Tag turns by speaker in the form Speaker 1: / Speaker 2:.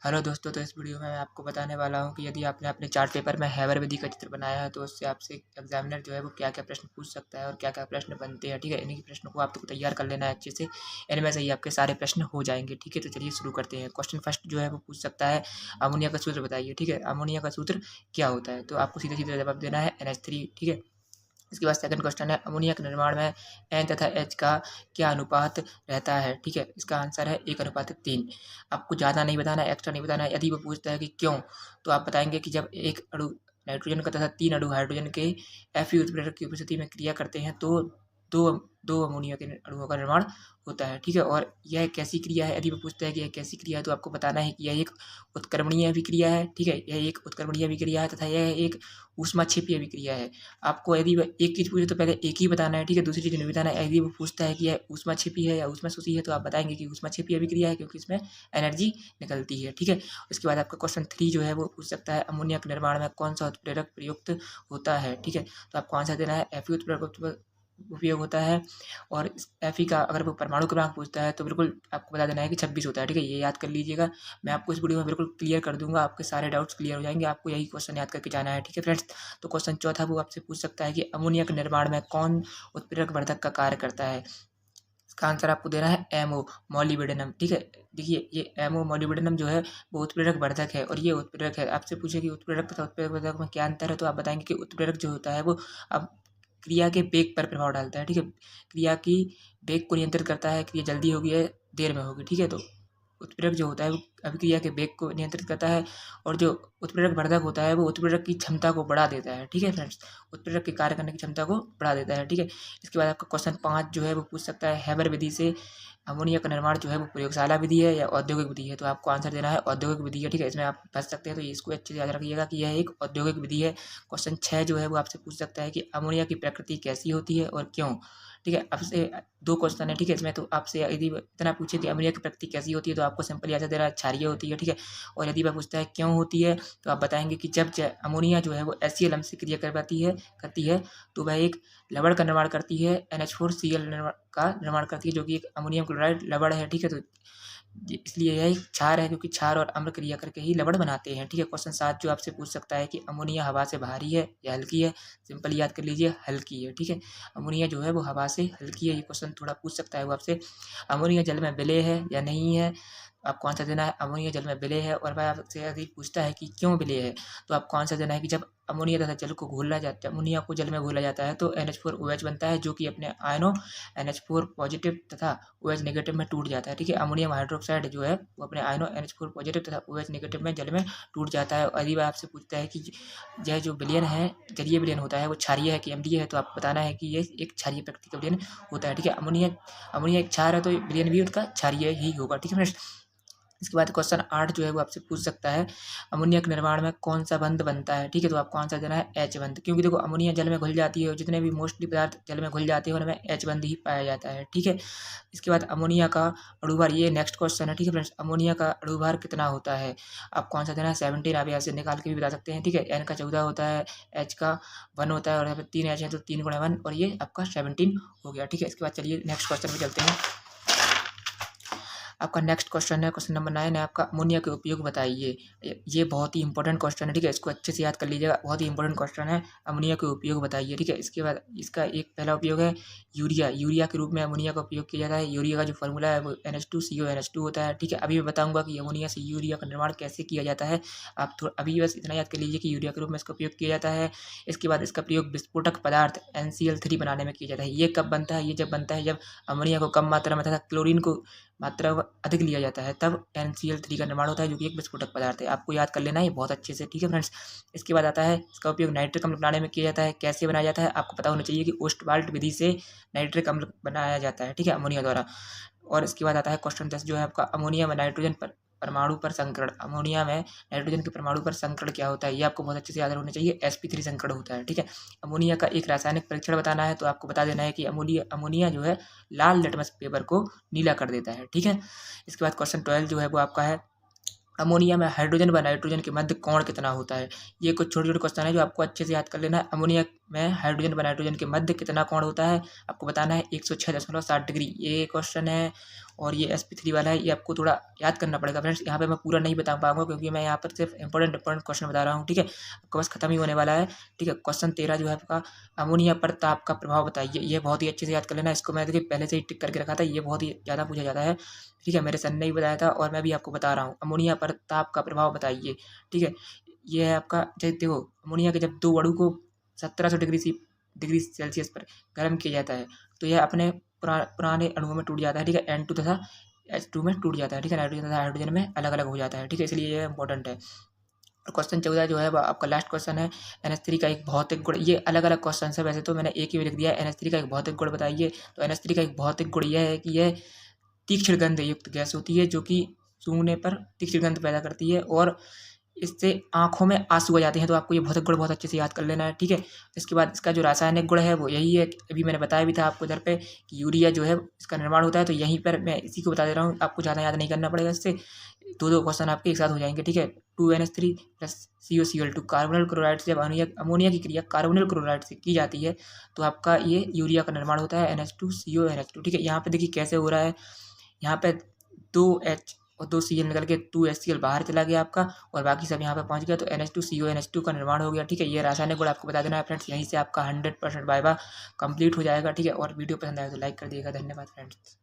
Speaker 1: Hello दोस्तों, तो इस वीडियो में मैं आपको बताने वाला हूँ कि यदि आपने अपने चार्ट पेपर में हैवर विधि का चित्र बनाया है तो उससे आपसे एग्जामिनर जो है वो क्या-क्या प्रश्न पूछ सकता है और क्या-क्या प्रश्न बनते हैं। ठीक है, इन्हीं के प्रश्नों को आपको तैयार कर लेना है अच्छे से। इनमें से ही आपके सारे प्रश्न हो जाएंगे। ठीक है, तो चलिए शुरू करते हैं। क्वेश्चन फर्स्ट जो है वो पूछ सकता है, अमोनिया का सूत्र बताइए। ठीक है, अमोनिया का सूत्र क्या होता है? तो आपको सीधे सीधे जवाब देना है NH3। ठीक है, इसके बाद सेकंड क्वेश्चन है, अमोनिया के निर्माण में एन तथा एच का क्या अनुपात रहता है? ठीक है, इसका आंसर है 1:3। आपको ज़्यादा नहीं बताना है, एक्स्ट्रा नहीं बताना है। यदि वो पूछता है कि क्यों, तो आप बताएंगे कि जब एक अणु नाइट्रोजन का तथा 3 अणु हाइड्रोजन के Fe उत्प्रेरक की उपस्थिति में क्रिया करते हैं तो दो दो अमोनिया के अणुओं का निर्माण होता है। ठीक है, और यह कैसी क्रिया है? यदि वो पूछता है कि यह कैसी क्रिया है तो आपको बताना है कि यह एक उत्क्रमणीय अभिक्रिया है। ठीक है, यह एक उत्क्रमणीय अभिक्रिया है तथा यह एक ऊष्माक्षेपी अभिक्रिया है। आपको यदि वह एक चीज़ पूछे तो पहले एक ही बताना है। ठीक है, दूसरी चीज़ नहीं बताना है। यदि वो पूछता है कि यह ऊष्माक्षेपी है या ऊष्माशोषी है तो आप बताएंगे कि ऊष्माक्षेपी अभिक्रिया है, क्योंकि इसमें एनर्जी निकलती है। ठीक है, उसके बाद आपका क्वेश्चन 3 जो है वो पूछ सकता है, अमोनिया के निर्माण में कौन सा उत्प्रेरक प्रयुक्त होता है? ठीक है, तो आपको आंसर देना है Fe उत्प्रेरक उपयोग होता है। और इस Fe का अगर वो परमाणु क्रमांक पूछता है तो बिल्कुल आपको बता देना है कि 26 होता है। ठीक है, ये याद कर लीजिएगा। मैं आपको इस वीडियो में बिल्कुल क्लियर कर दूंगा, आपके सारे डाउट्स क्लियर हो जाएंगे। आपको यही क्वेश्चन याद करके जाना है। ठीक है फ्रेंड्स, तो क्वेश्चन चौथा वो आपसे पूछ सकता है कि अमोनिया के निर्माण में कौन उत्प्रेरक वर्धक का कार्य करता है? इसका आंसर आपको देना है एमओ मोलिब्डेनम। ठीक है, देखिए ये एमओ मोलिब्डेनम जो है वो उत्प्रेरक वर्धक है और ये उत्प्रेरक है। आपसे पूछे कि उत्प्रेरक तथा उत्प्रेरक वर्धक में क्या अंतर है, तो आप बताएंगे कि उत्प्रेरक जो होता है वो अब क्रिया के वेग पर प्रभाव डालता है। ठीक है, क्रिया की वेग को नियंत्रित करता है, क्रिया जल्दी होगी या देर में होगी। ठीक है, तो उत्प्रेरक जो होता है वो अभिक्रिया के वेग को नियंत्रित करता है और जो उत्प्रेरक वर्धक होता है वो उत्प्रेरक की क्षमता को बढ़ा देता है। ठीक है फ्रेंड्स, उत्प्रेरक के कार्य करने की क्षमता को बढ़ा देता है। ठीक है, इसके बाद आपका क्वेश्चन 5 जो है वो पूछ सकता है, हैबर विधि से अमोनिया का निर्माण जो है वो प्रयोगशाला विधि है या औद्योगिक विधि है? तो आपको आंसर देना है औद्योगिक विधि है। ठीक है, इसमें आप फंस सकते हैं, तो इसको अच्छे से याद रखिएगा कि यह एक औद्योगिक विधि है। क्वेश्चन 6 जो है वो आपसे पूछ सकता है कि अमोनिया की प्रकृति कैसी होती है और क्यों? ठीक है, आपसे 2 क्वेश्चन है। ठीक है, इसमें तो आपसे यदि इतना पूछे कि अमोनिया की प्रकृति कैसी होती है तो आपको सिंपल आंसर देना है क्षारीय होती है। ठीक है, और यदि वह पूछता है क्यों होती है तो आप बताएंगे कि जब अमोनिया जो है वो HCl अम्ल से क्रिया करती है तो वह एक लवण का निर्माण करती है, NH4Cl का निर्माण करती है, जो कि एक अमोनियम क्लोराइड लवण है। ठीक है, तो इसलिए यह एक क्षार है, क्योंकि क्षार और अम्ल क्रिया करके ही लवण बनाते हैं। ठीक है, क्वेश्चन 7 जो आपसे पूछ सकता है कि अमोनिया हवा से भारी है या हल्की है? सिंपल याद कर लीजिए, हल्की है। ठीक है, अमोनिया जो है वो हवा से हल्की है। ये क्वेश्चन थोड़ा पूछ सकता है वो आपसे। अमोनिया जल में विलेय है या नहीं है? आपको आंसर देना है अमोनिया जल में विलेय है। और वह आपसे यदि पूछता है कि क्यों विलेय है, तो आपको आंसर देना है कि जब अमोनिया तथा जल को घोला जाता है, अमोनिया को जल में घोला जाता है तो NH4OH बनता है, जो कि अपने आयनों NH4 पॉजिटिव तथा OH नेगेटिव में टूट जाता है। ठीक है, अमोनियम हाइड्रोक्साइड जो है वो अपने आयनों NH4 पॉजिटिव तथा OH नेगेटिव में जल में टूट जाता है। और यदि वह आपसे पूछता है कि यह जो विलयन है, जलीय विलयन होता है, वो क्षारीय है कि अम्लीय है, तो आपको बताना है कि ये एक क्षारीय प्रकृति का विलयन होता है। ठीक है, अमोनिया एक क्षार है तो विलयन भी उसका क्षारीय ही होगा। ठीक है फ्रेंड्स, इसके बाद क्वेश्चन 8 जो है वो आपसे पूछ सकता है, अमोनिया के निर्माण में कौन सा बंध बनता है? ठीक है, तो आपको आंसर देना है H बंध, क्योंकि देखो अमोनिया जल में घुल जाती है और जितने भी मोस्टली पदार्थ जल में घुल जाते हैं उनमें H बंध ही पाया जाता है। ठीक है, इसके बाद अमोनिया का अणुभार, ये नेक्स्ट क्वेश्चन है। ठीक है फ्रेंड्स, अमोनिया का अणुभार कितना होता है? आपको आंसर देना है 17। आप यहाँ से निकाल के भी बता सकते हैं। ठीक है, N का 14 होता है, H का 1 होता है और यहाँ पे 3 H है तो 3 × 1 और ये आपका 17 हो गया। ठीक है, इसके बाद चलिए नेक्स्ट क्वेश्चन पे चलते हैं। आपका नेक्स्ट क्वेश्चन है, क्वेश्चन नंबर 9 है आपका, अमोनिया के उपयोग बताइए। ये बहुत ही इंपॉर्टेंट क्वेश्चन है। ठीक है, इसको अच्छे से याद कर लीजिएगा, बहुत ही इंपॉर्टेंट क्वेश्चन है। अमोनिया के उपयोग बताइए। ठीक है, इसके बाद इसका एक पहला उपयोग है यूरिया के रूप में अमोनिया का उपयोग किया जाता है। यूरिया का जो फॉर्मूला है वो NH2CONH2 होता है। ठीक है, अभी मैं बताऊंगा कि अमोनिया से यूरिया का निर्माण कैसे किया जाता है। आप थोड़ा अभी बस इतना याद कर लीजिए कि यूरिया के रूप में इसका उपयोग किया जाता है। इसके बाद इसका प्रयोग विस्फोटक पदार्थ NCl3 बनाने में किया जाता है। ये कब बनता है? ये जब बनता है जब अमोनिया को कम मात्रा में तथा क्लोरीन को मात्रा अधिक लिया जाता है, तब NCl3 का निर्माण होता है, जो कि एक विस्फोटक पदार्थ है। आपको याद कर लेना है बहुत अच्छे से। ठीक है फ्रेंड्स, इसके बाद आता है इसका उपयोग नाइट्रिक अम्ल बनाने में किया जाता है। कैसे बनाया जाता है? आपको पता होना चाहिए कि ओस्टवाल्ट विधि से नाइट्रिक अम्ल बनाया जाता है। ठीक है, अमोनिया द्वारा। और इसके बाद आता है क्वेश्चन 10 जो है आपका, अमोनिया में नाइट्रोजन पर परमाणु पर संकरण, अमोनिया में नाइट्रोजन के परमाणु पर संकरण क्या होता है? ये आपको बहुत अच्छे से याद होना चाहिए, sp3 संकरण होता है। ठीक है, अमोनिया का एक रासायनिक परीक्षण बताना है तो आपको बता देना है कि अमोनिया जो है लाल लिटमस पेपर को नीला कर देता है। ठीक है, इसके बाद क्वेश्चन 12 जो है वो आपका है, अमोनिया में हाइड्रोजन व नाइट्रोजन के मध्य कोण कितना होता है? ये कुछ छोटे छोटे क्वेश्चन है जो आपको अच्छे से याद कर लेना है। अमोनिया में हाइड्रोजन व नाइट्रोजन के मध्य कितना कोण होता है? आपको बताना है 106.7 डिग्री, ये क्वेश्चन है। और ये sp3 वाला है, ये आपको थोड़ा याद करना पड़ेगा फ्रेंड्स। यहाँ पे मैं पूरा नहीं बता पाऊंगा क्योंकि मैं यहाँ पर सिर्फ इंपॉर्टेंट क्वेश्चन बता रहा हूँ, ठीक है। आपका बस खत्म ही होने वाला है, ठीक है। क्वेश्चन 13 जो है आपका, अमोनिया पर ताप का प्रभाव बताइए। ये बहुत ही अच्छे से याद कर लेना, इसको मैं देखिए पहले से ही टिक करके रखा था, ये बहुत ही ज़्यादा पूछा जाता है, ठीक है। मेरे सर ने भी बताया था और मैं भी आपको बता रहा हूँ, अमोनिया पर ताप का प्रभाव बताइए, ठीक है। ये है आपका, जैसे देखो अमोनिया के जब दो अणु को 1700 डिग्री सेल्सियस पर गर्म किया जाता है तो यह अपने पुराने अणुओं में टूट जाता है, ठीक है। N2 तथा H2 में टूट जाता है, ठीक है। नाइट्रोजन तथा हाइड्रोजन में अलग अलग हो जाता है, ठीक है। इसलिए ये इंपॉर्टेंट है। और क्वेश्चन 14 जो है वो आपका लास्ट क्वेश्चन है, NH3 का एक भौतिक गुण। ये अलग अलग क्वेश्चन है, वैसे तो मैंने एक ही में लिख दिया है, NH3 का एक भौतिक गुण बताइए। तो NH3 का एक भौतिक गुण यह है कि यह तीक्ष्ण गंध युक्त गैस होती है, जो कि सूंघने पर तीक्ष्ण गंध पैदा करती है और इससे आँखों में आँसू आ जाते हैं। तो आपको ये भौतिक गुण बहुत अच्छे से याद कर लेना है, ठीक है। इसके बाद इसका जो रासायनिक गुण है वो यही है, अभी मैंने बताया भी था आपको इधर पे कि यूरिया जो है इसका निर्माण होता है। तो यहीं पर मैं इसी को बता दे रहा हूँ, आपको ज़्यादा याद नहीं करना पड़ेगा, इससे दो क्वेश्चन आपके एक साथ हो जाएंगे, ठीक है। 2NH3 plus COCl2 carbonyl chloride से, जब अमोनिया की क्रिया कार्बोनिल क्लोराइड से की जाती है तो आपका ये यूरिया का निर्माण होता है, NH2CONH2, ठीक है। यहाँ पे देखिए कैसे हो रहा है, यहाँ पे 2H और 2Cl निकल के 2HCl बाहर चला गया आपका और बाकी सब यहाँ पे पहुँच गया, तो NH2CONH2 का निर्माण हो गया, ठीक है। ये रासायनिक गुण आपको बता देना है फ्रेंड्स। यहीं से आपका 100% वाइवा कंप्लीट हो जाएगा, ठीक है। और वीडियो पसंद आए तो लाइक कर दिएगा। धन्यवाद फ्रेंड्स।